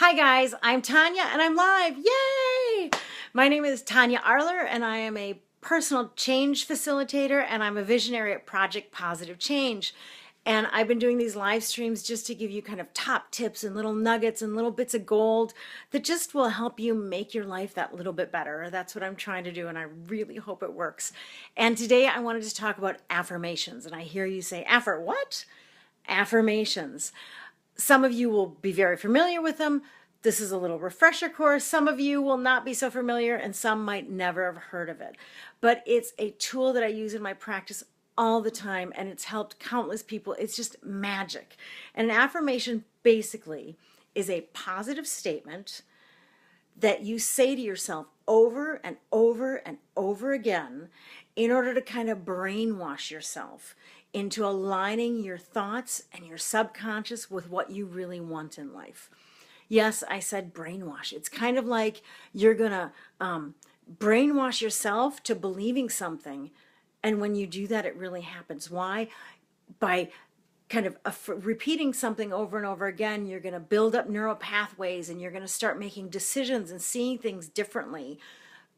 Hi guys, I'm Tanya and I'm live. Yay! My name is Tanya Arler and I am a personal change facilitator and I'm a visionary at Project Positive Change. And I've been doing these live streams just to give you kind of top tips and little nuggets and little bits of gold that just will help you make your life that little bit better. That's what I'm trying to do and I really hope it works. And today I wanted to talk about affirmations. And I hear you say, what? Affirmations. Some of you will be very familiar with them. This is a little refresher course. Some of you will not be so familiar and some might never have heard of it. But it's a tool that I use in my practice all the time and it's helped countless people. It's just magic. And an affirmation basically is a positive statement that you say to yourself over and over and over again in order to kind of brainwash yourself into aligning your thoughts and your subconscious with what you really want in life. Yes, I said brainwash. It's kind of like you're going to brainwash yourself to believing something. And when you do that, it really happens. Why? By kind of repeating something over and over again, you're going to build up neural pathways and you're going to start making decisions and seeing things differently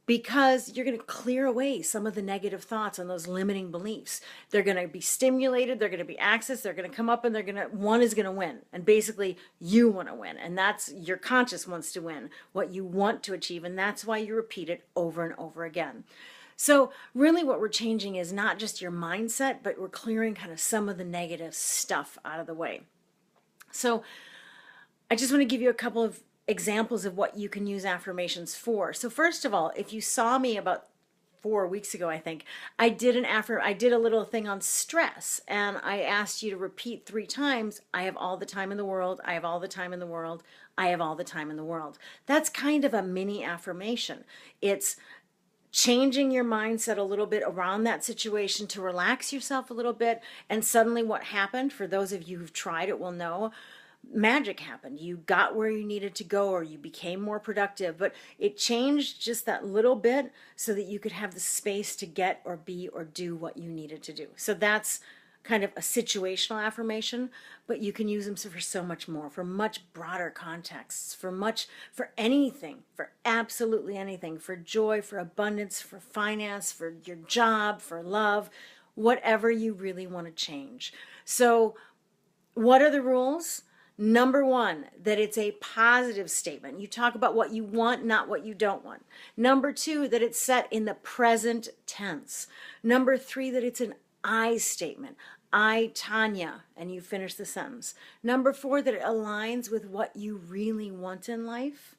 because you're going to clear away some of the negative thoughts and those limiting beliefs. They're going to be stimulated, they're going to be accessed, they're going to come up and one is going to win. And basically you want to win. And that's your conscious wants to win, what you want to achieve. And that's why you repeat it over and over again. So really what we're changing is not just your mindset, but we're clearing kind of some of the negative stuff out of the way. So I just want to give you a couple of examples of what you can use affirmations for. So first of all, if you saw me about 4 weeks ago, I think, I did a little thing on stress and I asked you to repeat 3 times, I have all the time in the world, I have all the time in the world, I have all the time in the world. That's kind of a mini affirmation. It's changing your mindset a little bit around that situation to relax yourself a little bit. And suddenly what happened, for those of you who've tried it will know, magic happened. You got where you needed to go or you became more productive, but it changed just that little bit so that you could have the space to get or be or do what you needed to do. So that's kind of a situational affirmation, but you can use them for so much more, for much broader contexts, for anything, for absolutely anything, for joy, for abundance, for finance, for your job, for love, whatever you really want to change. So what are the rules? Number 1, that it's a positive statement. You talk about what you want, not what you don't want. Number 2, that it's set in the present tense. Number 3, that it's an I statement. I, Tanya, and you finish the sentence. Number 4, that it aligns with what you really want in life.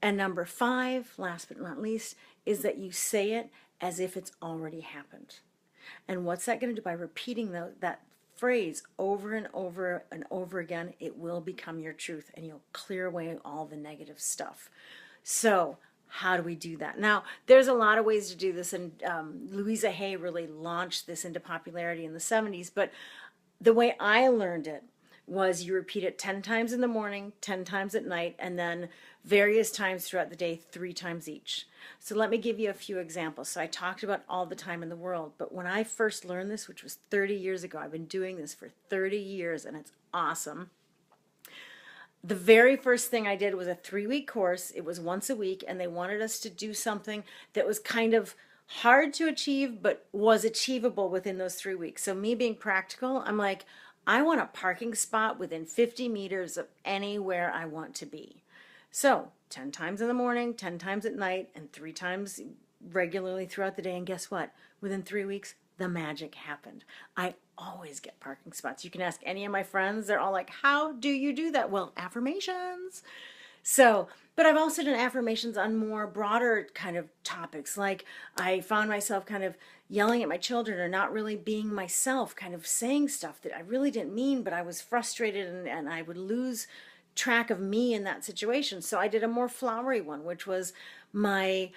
And number 5, last but not least, is that you say it as if it's already happened. And what's that going to do? By repeating that phrase over and over and over again, it will become your truth and you'll clear away all the negative stuff. So how do we do that? Now, there's a lot of ways to do this, and Louisa Hay really launched this into popularity in the 70s, but the way I learned it was you repeat it 10 times in the morning, 10 times at night, and then various times throughout the day, 3 times each. So let me give you a few examples. So I talked about all the time in the world, but when I first learned this, which was 30 years ago, I've been doing this for 30 years and it's awesome. The very first thing I did was a 3-week course. It was once a week and they wanted us to do something that was kind of hard to achieve, but was achievable within those 3 weeks. So me being practical, I'm like, I want a parking spot within 50 meters of anywhere I want to be. So 10 times in the morning, 10 times at night, and 3 times regularly throughout the day. And guess what? Within 3 weeks, the magic happened. I always get parking spots. You can ask any of my friends. They're all like, how do you do that? Well, affirmations. So, but I've also done affirmations on more broader kind of topics. Like I found myself kind of yelling at my children or not really being myself, kind of saying stuff that I really didn't mean, but I was frustrated and I would lose track of me in that situation. So I did a more flowery one, which was my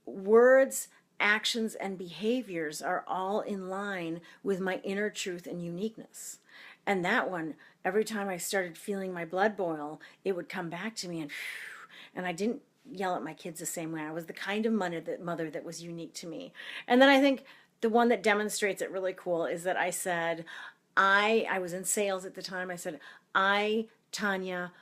words, actions, and behaviors are all in line with my inner truth and uniqueness. And that one, every time I started feeling my blood boil, it would come back to me and I didn't yell at my kids the same way. I was the kind of mother that was unique to me. And then I think the one that demonstrates it really cool is that I said, I was in sales at the time. I said, I, Tanya,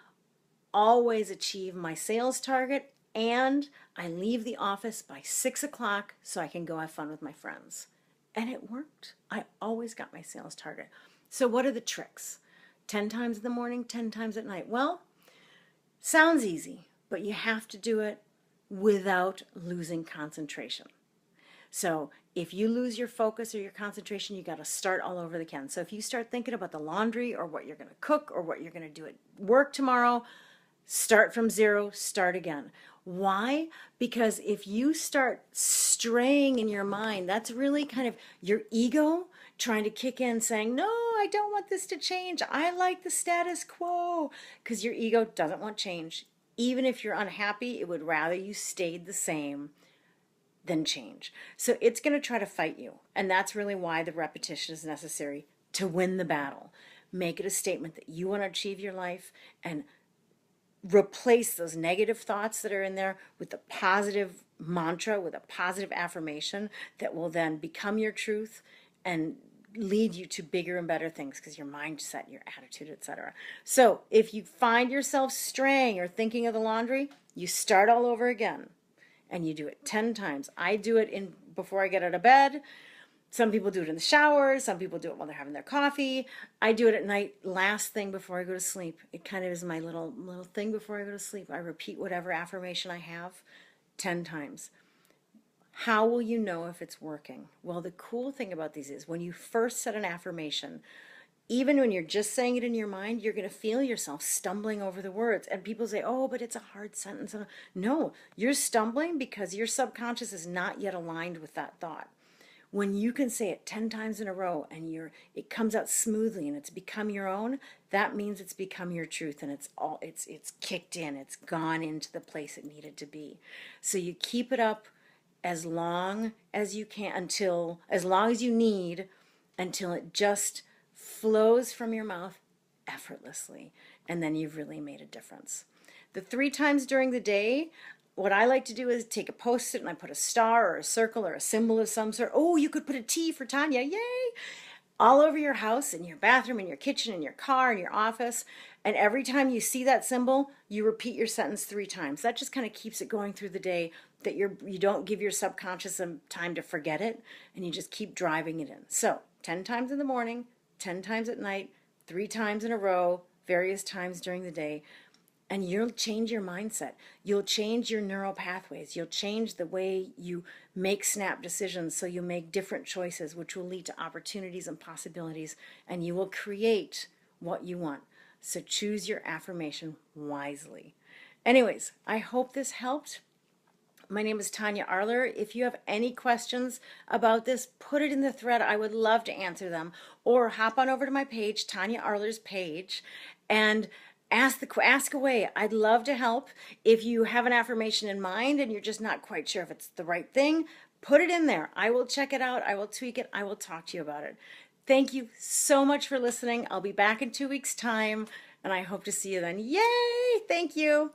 always achieve my sales target, and I leave the office by 6 o'clock so I can go have fun with my friends. And it worked. I always got my sales target. So what are the tricks? 10 times in the morning, 10 times at night. Well, sounds easy, but you have to do it without losing concentration. So if you lose your focus or your concentration, you got to start all over again. So if you start thinking about the laundry or what you're going to cook or what you're going to do at work tomorrow, start from zero, start again. Why? Because if you start straying in your mind, that's really kind of your ego trying to kick in saying, no, I don't want this to change. I like the status quo, because your ego doesn't want change. Even if you're unhappy, it would rather you stayed the same than change. So it's going to try to fight you. And that's really why the repetition is necessary to win the battle. Make it a statement that you want to achieve your life, and replace those negative thoughts that are in there with a positive mantra, with a positive affirmation that will then become your truth and lead you to bigger and better things, because your mindset, your attitude, etc. So if you find yourself straying or thinking of the laundry, you start all over again and you do it 10 times. I do it before I get out of bed. Some people do it in the shower. Some people do it while they're having their coffee. I do it at night, last thing before I go to sleep. It kind of is my little thing before I go to sleep. I repeat whatever affirmation I have 10 times. How will you know if it's working? Well, the cool thing about these is when you first set an affirmation, even when you're just saying it in your mind, you're going to feel yourself stumbling over the words. And people say, oh, but it's a hard sentence. No, you're stumbling because your subconscious is not yet aligned with that thought. When you can say it 10 times in a row and it comes out smoothly and it's become your own, that means it's become your truth, and it's kicked in. It's gone into the place it needed to be. So you keep it up as long as you can, as long as you need, until it just flows from your mouth effortlessly, and then you've really made a difference. The 3 times during the day, what I like to do is take a Post-it and I put a star or a circle or a symbol of some sort. Oh, you could put a T for Tanya, yay! All over your house, in your bathroom, in your kitchen, in your car, in your office. And every time you see that symbol, you repeat your sentence 3 times. That just kind of keeps it going through the day, that you don't give your subconscious some time to forget it, and you just keep driving it in. So 10 times in the morning, 10 times at night, 3 times in a row, various times during the day. And you'll change your mindset. You'll change your neural pathways. You'll change the way you make snap decisions, so you make different choices, which will lead to opportunities and possibilities, and you will create what you want. So choose your affirmation wisely. Anyways, I hope this helped. My name is Tanya Arler. If you have any questions about this, put it in the thread. I would love to answer them. Or hop on over to my page, Tanya Arler's page, and ask away. I'd love to help. If you have an affirmation in mind and you're just not quite sure if it's the right thing, put it in there. I will check it out. I will tweak it. I will talk to you about it. Thank you so much for listening. I'll be back in 2 weeks' time, and I hope to see you then. Yay! Thank you.